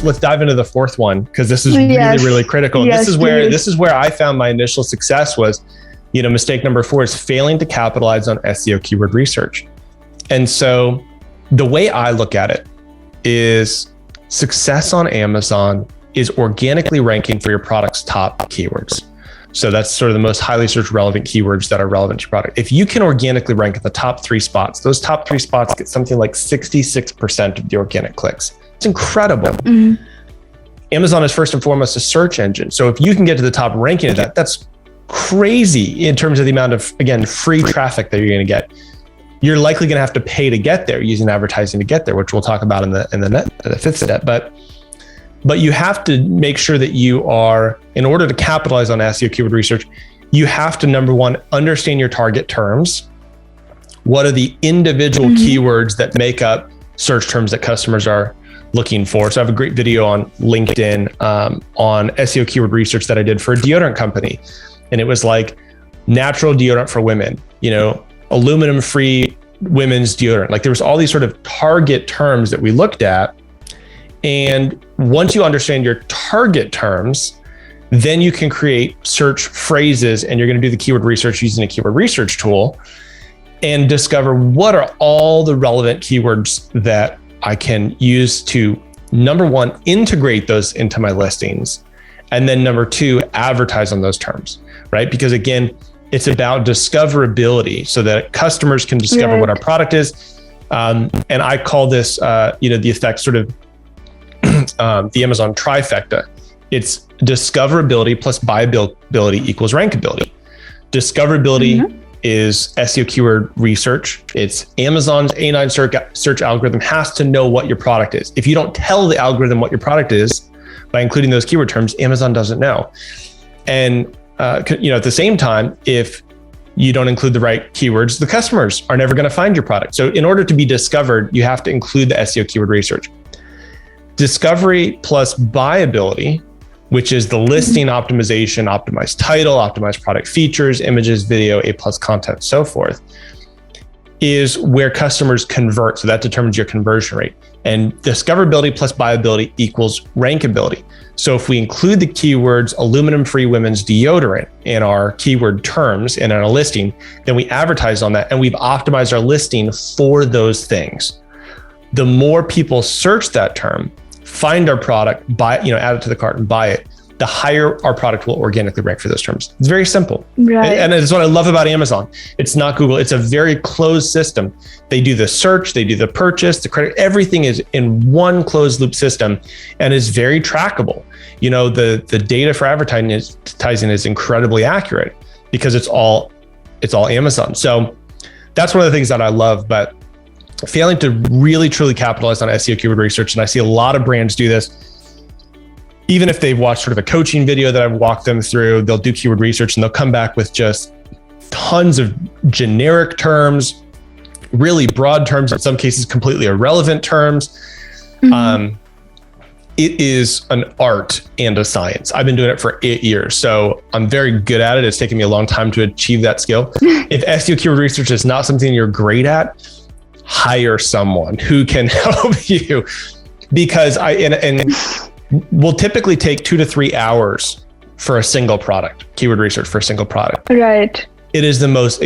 let's dive into the fourth one, because this is really critical. And this is where I found my initial success was, mistake number 4 is failing to capitalize on SEO keyword research. And so the way I look at it is success on Amazon is organically ranking for your product's top keywords. So that's sort of the most highly searched relevant keywords that are relevant to your product. If you can organically rank at the top 3 spots, those top 3 spots get something like 66% of the organic clicks. It's incredible. Mm-hmm. Amazon is first and foremost a search engine. So if you can get to the top ranking of that, that's crazy in terms of the amount of, again, free traffic that you're going to get. You're likely going to have to pay to get there, using advertising to get there, which we'll talk about in the 5th step. But you have to make sure that you are, in order to capitalize on SEO keyword research, you have to, number one, understand your target terms. What are the individual keywords that make up search terms that customers are looking for? So I have a great video on LinkedIn on SEO keyword research that I did for a deodorant company. And it was like natural deodorant for women, aluminum-free women's deodorant. Like there was all these sort of target terms that we looked at. And once you understand your target terms, then you can create search phrases, and you're going to do the keyword research using a keyword research tool and discover what are all the relevant keywords that I can use to, number one, integrate those into my listings. And then number 2, advertise on those terms, right? Because again, it's about discoverability so that customers can discover what our product is. And I call this, the effect sort of the Amazon trifecta. It's discoverability plus buyability equals rankability. Discoverability is SEO keyword research. It's Amazon's A9 search algorithm has to know what your product is. If you don't tell the algorithm what your product is by including those keyword terms, Amazon doesn't know. And at the same time, if you don't include the right keywords, the customers are never going to find your product. So in order to be discovered, you have to include the SEO keyword research. Discovery plus buyability, which is the listing optimization, optimized title, optimized product features, images, video, A+ content, so forth, is where customers convert. So that determines your conversion rate. And discoverability plus buyability equals rankability. So if we include the keywords aluminum-free women's deodorant in our keyword terms and in our listing, then we advertise on that and we've optimized our listing for those things. The more people search that term, find our product, add it to the cart and buy it, the higher our product will organically rank for those terms. It's very simple. Right. And it's what I love about Amazon. It's not Google. It's a very closed system. They do the search, they do the purchase, the credit, everything is in one closed loop system and is very trackable. The data for advertising is incredibly accurate because it's all Amazon. So that's one of the things that I love, but failing to really truly capitalize on SEO keyword research. And I see a lot of brands do this. Even if they've watched sort of a coaching video that I've walked them through, they'll do keyword research and they'll come back with just tons of generic terms, really broad terms, in some cases completely irrelevant terms. It is an art and a science. I've been doing it for 8 years, so I'm very good at it. It's taken me a long time to achieve that skill. If SEO keyword research is not something you're great at, hire someone who can help you, because will typically take 2 to 3 hours for a single product, keyword research for a single product. Right. It is the most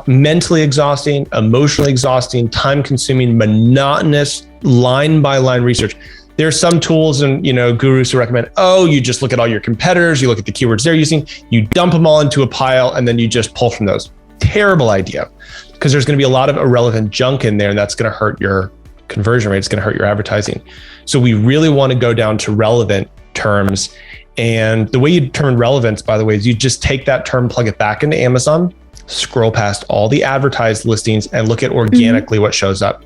mentally exhausting, emotionally exhausting, time-consuming, monotonous, line-by-line research. There's some tools and gurus who recommend, you just look at all your competitors, you look at the keywords they're using, you dump them all into a pile, and then you just pull from those. Terrible idea, because there's going to be a lot of irrelevant junk in there, and that's going to hurt your conversion rate. It's going to hurt your advertising. So we really want to go down to relevant terms. And the way you determine relevance, by the way, is you just take that term, plug it back into Amazon, scroll past all the advertised listings and look at organically what shows up.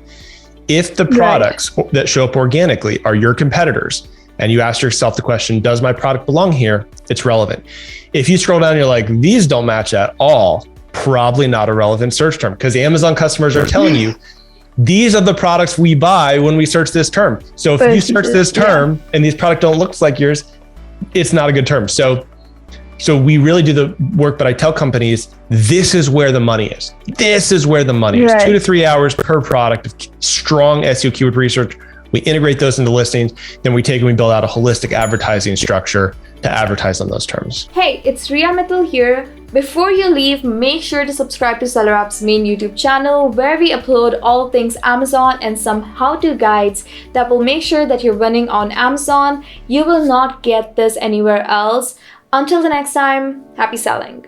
If the products that show up organically are your competitors, and you ask yourself the question, does my product belong here? It's relevant. If you scroll down and you're like, these don't match at all, probably not a relevant search term, because Amazon customers are telling you, these are the products we buy when we search this term. So if you search this term and these products don't look like yours, it's not a good term. So we really do the work, but I tell companies, this is where the money is. This is where the money is. 2 to 3 hours per product of strong SEO keyword research, We integrate those into listings, then we take and we build out a holistic advertising structure to advertise on those terms. Hey, it's Riya Mittal here. Before you leave, make sure to subscribe to Seller App's main YouTube channel where we upload all things Amazon and some how-to guides that will make sure that you're winning on Amazon. You will not get this anywhere else. Until the next time, happy selling.